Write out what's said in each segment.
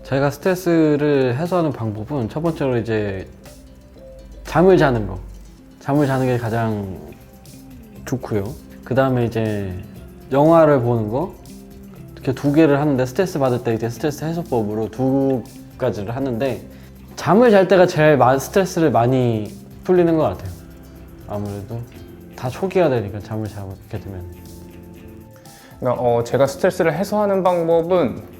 제가 스트레스를 해소하는 방법은 첫 번째로 이제 잠을 자는 거. 잠을 자는 게 가장 좋고요. 그 다음에 이제 영화를 보는 거. 이렇게 두 개를 하는데 스트레스 받을 때 이제 스트레스 해소법으로 두 가지를 하는데 잠을 잘 때가 제일 스트레스를 많이 풀리는 것 같아요. 아무래도 다 초기화 되니까 잠을 자게 되면. 그러니까 제가 스트레스를 해소하는 방법은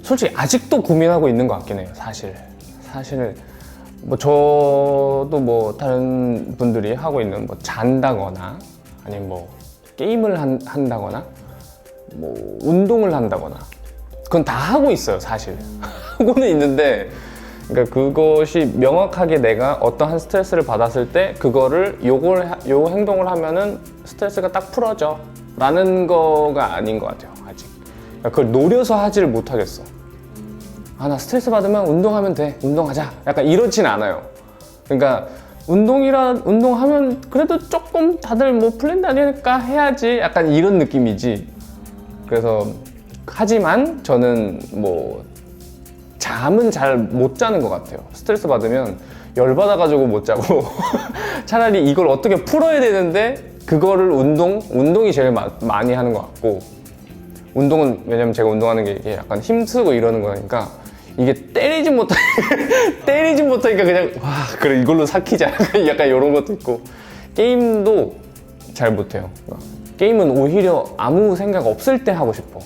솔직히 아직도 고민하고 있는 것 같긴 해요. 사실 뭐 저도 뭐 다른 분들이 하고 있는 뭐 잔다거나 아니면 뭐 게임을 한다거나 뭐 운동을 한다거나 그건 다 하고 있어요. 사실 하고는 있는데 그러니까 그것이 명확하게 내가 어떠한 스트레스를 받았을 때 그거를 요 행동을 하면은 스트레스가 딱 풀어져 라는 거가 아닌 것 같아요. 아직 그러니까 그걸 노려서 하지를 못하겠어. 아, 나 스트레스 받으면 운동하면 돼, 운동하자, 약간 이렇진 않아요. 그러니까 운동하면 그래도 조금 다들 뭐 풀린다니까 해야지, 약간 이런 느낌이지. 그래서 하지만 저는 뭐 잠은 잘 못 자는 것 같아요. 스트레스 받으면 열받아가지고 못 자고 차라리 이걸 어떻게 풀어야 되는데 그거를 운동이 제일 많이 하는 것 같고, 운동은 왜냐면 제가 운동하는 게 이게 약간 힘쓰고 이러는 거니까 이게 때리지 못하니까 그냥 와 그래 이걸로 삭히자 약간 이런 것도 있고, 게임도 잘 못해요. 게임은 오히려 아무 생각 없을 때 하고 싶어.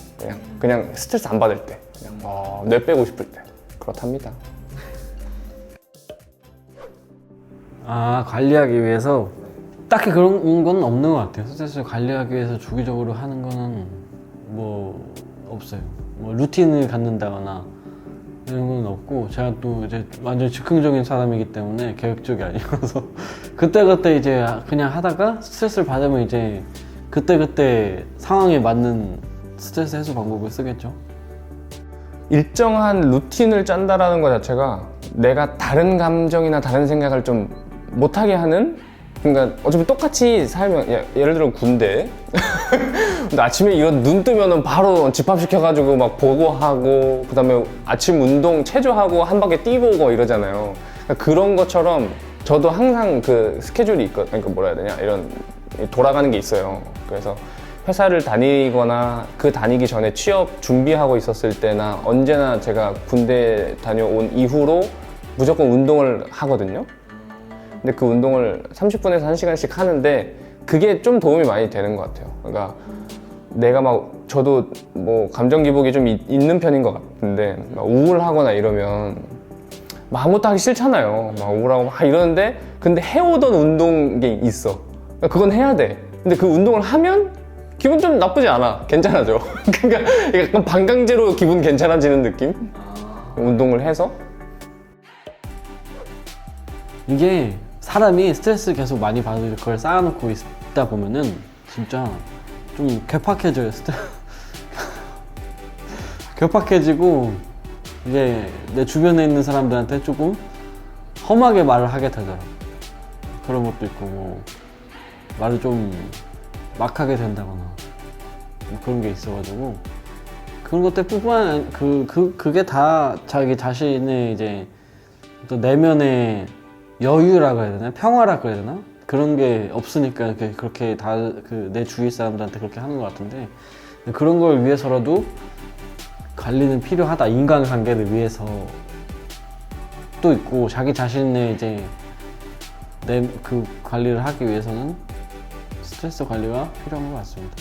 그냥 스트레스 안 받을 때, 그냥 뇌 빼고 싶을 때 그렇답니다. 관리하기 위해서 딱히 그런 건 없는 것 같아요. 스트레스를 관리하기 위해서 주기적으로 하는 거는 뭐 없어요. 뭐 루틴을 갖는다거나 이런 건 없고, 제가 또 이제 완전 즉흥적인 사람이기 때문에 계획적이 아니어서 그때그때 이제 그냥 하다가 스트레스를 받으면 이제 그때그때 상황에 맞는 스트레스 해소 방법을 쓰겠죠. 일정한 루틴을 짠다라는 것 자체가 내가 다른 감정이나 다른 생각을 좀 못하게 하는, 그러니까 어차피 똑같이 살면, 예를 들어 군대 근데 아침에 이런 눈 뜨면은 바로 집합시켜가지고 막 보고하고 그 다음에 아침 운동 체조하고 한 바퀴 뛰고 오고 이러잖아요. 그러니까 그런 것처럼 저도 항상 그 스케줄이 있거든요. 그러니까 뭐라 해야 되냐, 이런 돌아가는 게 있어요. 그래서 회사를 다니거나 그 다니기 전에 취업 준비하고 있었을 때나 언제나 제가 군대 다녀온 이후로 무조건 운동을 하거든요. 근데 그 운동을 30분에서 1시간씩 하는데 그게 좀 도움이 많이 되는 것 같아요. 그러니까 내가 저도 뭐 감정 기복이 좀 있는 편인 것 같은데 막 우울하거나 이러면 막 아무것도 하기 싫잖아요. 막 우울하고 막 이러는데 근데 해오던 운동이 있어. 그러니까 그건 해야 돼. 근데 그 운동을 하면 기분 좀 나쁘지 않아. 괜찮아져. 그러니까 약간 반강제로 기분 괜찮아지는 느낌? 운동을 해서? 이게 사람이 스트레스 계속 많이 받을 걸 쌓아놓고 있다 보면은 진짜 좀 괴팍해져요. 괴팍해지고 이제 내 주변에 있는 사람들한테 조금 험하게 말을 하게 되더라고. 그런 것도 있고, 뭐 말을 좀 막 하게 된다거나 뭐 그런 게 있어가지고, 그런 것들 뿐만 그게 다 자기 자신의 이제 또 내면의 여유라고 해야 되나, 평화라고 해야 되나, 그런 게 없으니까 그렇게 다 내 주위 사람들한테 그렇게 하는 것 같은데, 그런 걸 위해서라도 관리는 필요하다. 인간관계를 위해서 또 있고, 자기 자신의 이제 그 관리를 하기 위해서는 스트레스 관리가 필요한 것 같습니다.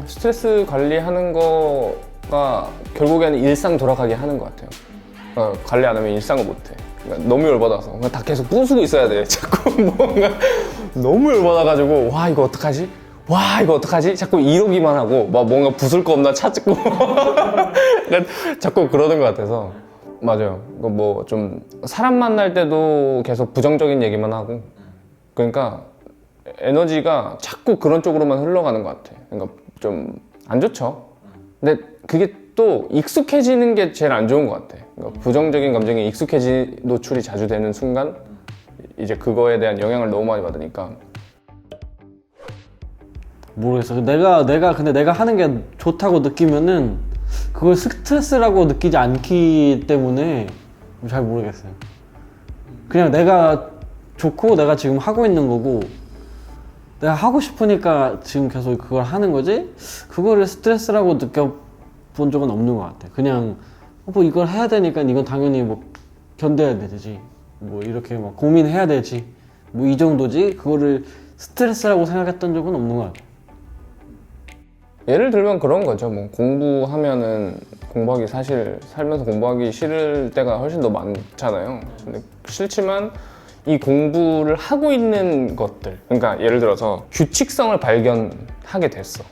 스트레스 관리하는 거가 결국에는 일상 돌아가게 하는 것 같아요. 관리 안 하면 일상을 못 해. 그러니까 너무 열받아서 그냥 다 계속 부수고 있어야 돼. 자꾸 뭔가 너무 열받아가지고 와 이거 어떡하지? 와 이거 어떡하지? 자꾸 이러기만 하고 막 뭔가 부술 거 없나 찾고 자꾸 그러는 것 같아서. 맞아요. 뭐 좀 사람 만날 때도 계속 부정적인 얘기만 하고, 그러니까 에너지가 자꾸 그런 쪽으로만 흘러가는 것 같아. 그러니까 좀 안 좋죠. 근데 그게 또 익숙해지는 게 제일 안 좋은 것 같아. 그러니까 부정적인 감정에 노출이 자주 되는 순간 이제 그거에 대한 영향을 너무 많이 받으니까. 모르겠어. 근데 내가 하는 게 좋다고 느끼면은 그걸 스트레스라고 느끼지 않기 때문에 잘 모르겠어요. 그냥 내가 좋고 내가 지금 하고 있는 거고 내가 하고 싶으니까 지금 계속 그걸 하는 거지 그거를 스트레스라고 느껴본 적은 없는 것 같아. 그냥 뭐 이걸 해야 되니까 이건 당연히 뭐 견뎌야 되지, 뭐 이렇게 막 고민해야 되지, 뭐 이 정도지 그거를 스트레스라고 생각했던 적은 없는 것 같아. 예를 들면 그런 거죠. 뭐 공부하면은 공부하기 사실 살면서 공부하기 싫을 때가 훨씬 더 많잖아요. 근데 싫지만 이 공부를 하고 있는 것들, 그러니까 예를 들어서 규칙성을 발견하게 됐어.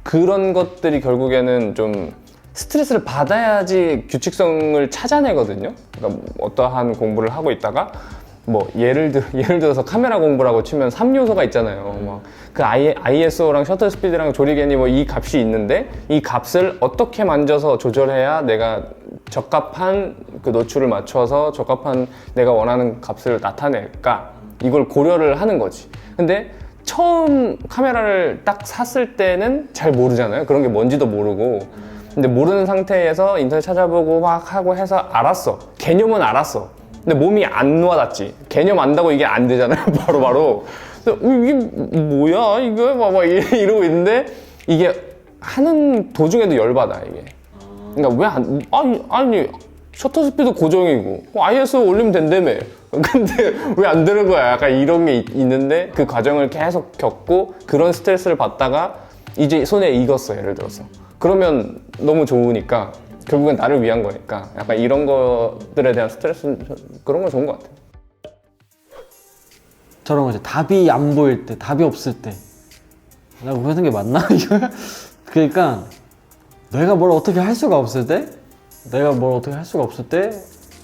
그런 것들이 결국에는 좀 스트레스를 받아야지 규칙성을 찾아내거든요. 그러니까 어떠한 공부를 하고 있다가 뭐 예를 들어서 카메라 공부라고 치면 3요소가 있잖아요. 막 그 ISO랑 셔터 스피드랑 조리개니 뭐 이 값이 있는데 이 값을 어떻게 만져서 조절해야 내가 적합한 그 노출을 맞춰서 적합한 내가 원하는 값을 나타낼까, 이걸 고려를 하는 거지. 근데 처음 카메라를 딱 샀을 때는 잘 모르잖아요. 그런 게 뭔지도 모르고. 근데 모르는 상태에서 인터넷 찾아보고 막 하고 해서 알았어. 개념은 알았어. 근데 몸이 안 와닿지. 개념 안다고 이게 안 되잖아요. 바로바로. 이게 뭐야 이거 막 이러고 있는데 이게 하는 도중에도 열받아 이게. 그러니까 왜 안, 아니 셔터 스피드 고정이고 ISO 올리면 된다며. 근데 왜 안 되는 거야? 약간 이런 게 있는데 그 과정을 계속 겪고 그런 스트레스를 받다가 이제 손에 익었어, 예를 들어서. 그러면 너무 좋으니까 결국엔 나를 위한 거니까 약간 이런 것들에 대한 스트레스, 그런 건 좋은 것 같아요. 저런 거지. 답이 안 보일 때, 답이 없을 때. 내가 그러는 게 맞나? 이거? 그러니까 내가 뭘 어떻게 할 수가 없을 때,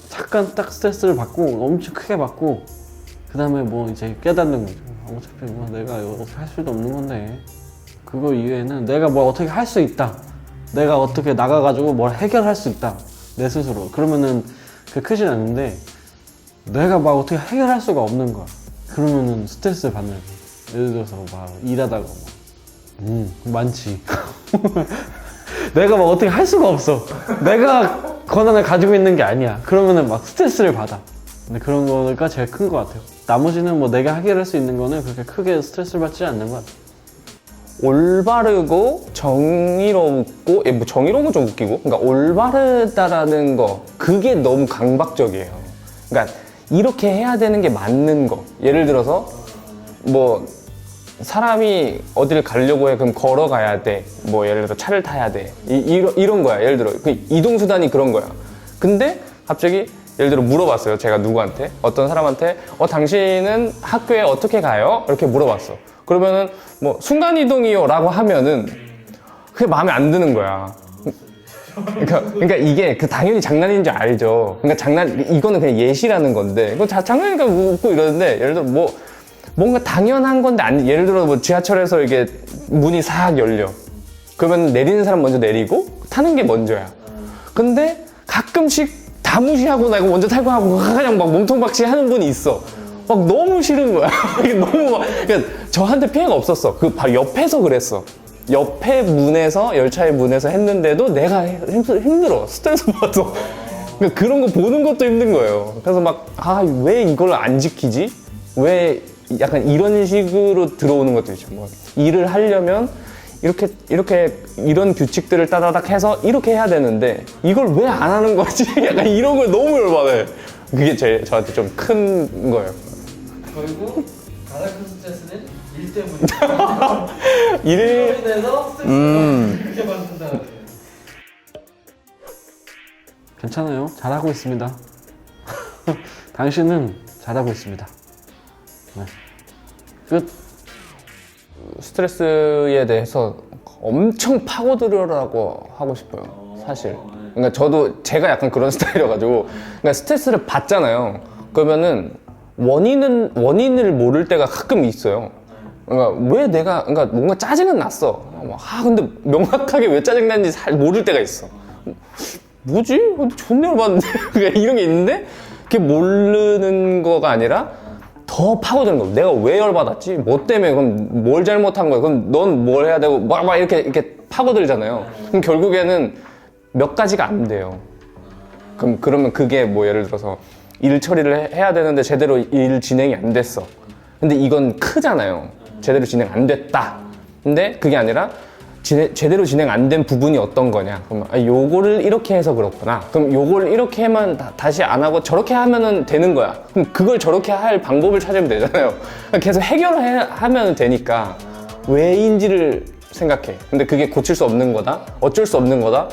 잠깐 딱 스트레스를 받고 엄청 크게 받고 그 다음에 뭐 이제 깨닫는 거죠. 어차피 뭐 내가 이거 어떻게 할 수도 없는 건데 그거 이외에는 내가 뭘 어떻게 할 수 있다. 내가 어떻게 나가가지고 뭘 해결할 수 있다. 내 스스로. 그러면은 그게 크진 않은데 내가 막 어떻게 해결할 수가 없는 거야. 그러면은 스트레스를 받는 거야. 예를 들어서 막 일하다가 많지. 내가 막 어떻게 할 수가 없어. 내가 권한을 가지고 있는 게 아니야. 그러면은 막 스트레스를 받아. 근데 그런 거가 제일 큰 것 같아요. 나머지는 뭐 내가 해결할 수 있는 거는 그렇게 크게 스트레스를 받지 않는 것 같아요. 올바르고 정의롭고, 뭐 정의로운 건 좀 웃기고, 그러니까 올바르다라는 거, 그게 너무 강박적이에요. 그러니까 이렇게 해야 되는 게 맞는 거. 예를 들어서 뭐 사람이 어디를 가려고 해, 그럼 걸어가야 돼. 뭐 예를 들어 차를 타야 돼. 이런 거야. 예를 들어 그 이동수단이 그런 거야. 근데 갑자기 예를 들어 물어봤어요. 제가 누구한테, 어떤 사람한테 당신은 학교에 어떻게 가요? 이렇게 물어봤어. 그러면은 뭐 순간이동이요 라고 하면은 그게 마음에 안 드는 거야. 그러니까 이게 당연히 장난인 줄 알죠. 그러니까 이거는 그냥 예시라는 건데, 이거 장난이니까 웃고 이러는데, 예를 들어 뭐 뭔가 당연한 건데 예를 들어 뭐 지하철에서 이게 문이 싹 열려. 그러면 내리는 사람 먼저 내리고 타는 게 먼저야. 근데 가끔씩 다 무시하고 나 이거 먼저 탈 거야 하고 그냥 막 몸통박치 하는 분이 있어. 막 너무 싫은 거야. 이게 너무 막, 그러니까 저한테 피해가 없었어. 그 바로 옆에서 그랬어. 옆에 문에서, 열차의 문에서 했는데도 내가 힘들어. 스트레스 받아. 그러니까 그런 거 보는 것도 힘든 거예요. 그래서 막, 왜 이걸 안 지키지? 왜 약간 이런 식으로 들어오는 것도 있죠. 뭐 일을 하려면 이런 규칙들을 따다닥 해서 이렇게 해야 되는데 이걸 왜 안 하는 거지? 약간 이런 걸 너무 열받아요. 그게 저한테 좀 큰 거예요. 그리고 가장 큰 스트레스는 일 때문이에요. 일을 인해서 스트레스가 그렇게 받는다는 거예요. 괜찮아요. 잘하고 있습니다. 당신은 잘하고 있습니다. 네. 끝. 스트레스에 대해서 엄청 파고들으라고 하고 싶어요, 사실. 그러니까 제가 약간 그런 스타일이어가지고, 그러니까 스트레스를 받잖아요. 그러면은 원인을 모를 때가 가끔 있어요. 그러니까 그러니까 뭔가 짜증은 났어. 근데 명확하게 왜 짜증났는지 잘 모를 때가 있어. 뭐지? 존나 열받는데? 그러니까 이런 게 있는데, 그게 모르는 거가 아니라 더 파고드는 거야. 내가 왜 열받았지? 뭐 때문에? 그럼 뭘 잘못한 거야? 그럼 넌 뭘 해야 되고? 막 이렇게 파고들잖아요. 그럼 결국에는 몇 가지가 안 돼요. 그러면 그게 뭐 예를 들어서 일 처리를 해야 되는데 제대로 일 진행이 안 됐어. 근데 이건 크잖아요. 제대로 진행 안 됐다. 근데 그게 아니라 제대로 진행 안 된 부분이 어떤 거냐. 그러면 요거를 이렇게 해서 그렇구나. 그럼 요걸 이렇게 하면 다시 안 하고 저렇게 하면은 되는 거야. 그럼 그걸 저렇게 할 방법을 찾으면 되잖아요. 계속 해결하면 되니까 왜인지를 생각해. 근데 그게 고칠 수 없는 거다? 어쩔 수 없는 거다?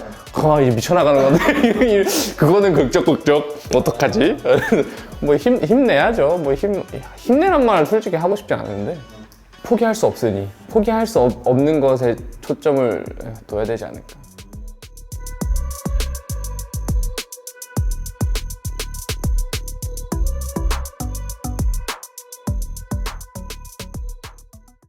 이제 미쳐나가는 건데 그거는 극적 어떡하지? 뭐 힘내야죠. 뭐 힘내란 말을 솔직히 하고 싶지 않은데 포기할 수 없으니 포기할 수 없는 것에 초점을 둬야 되지 않을까.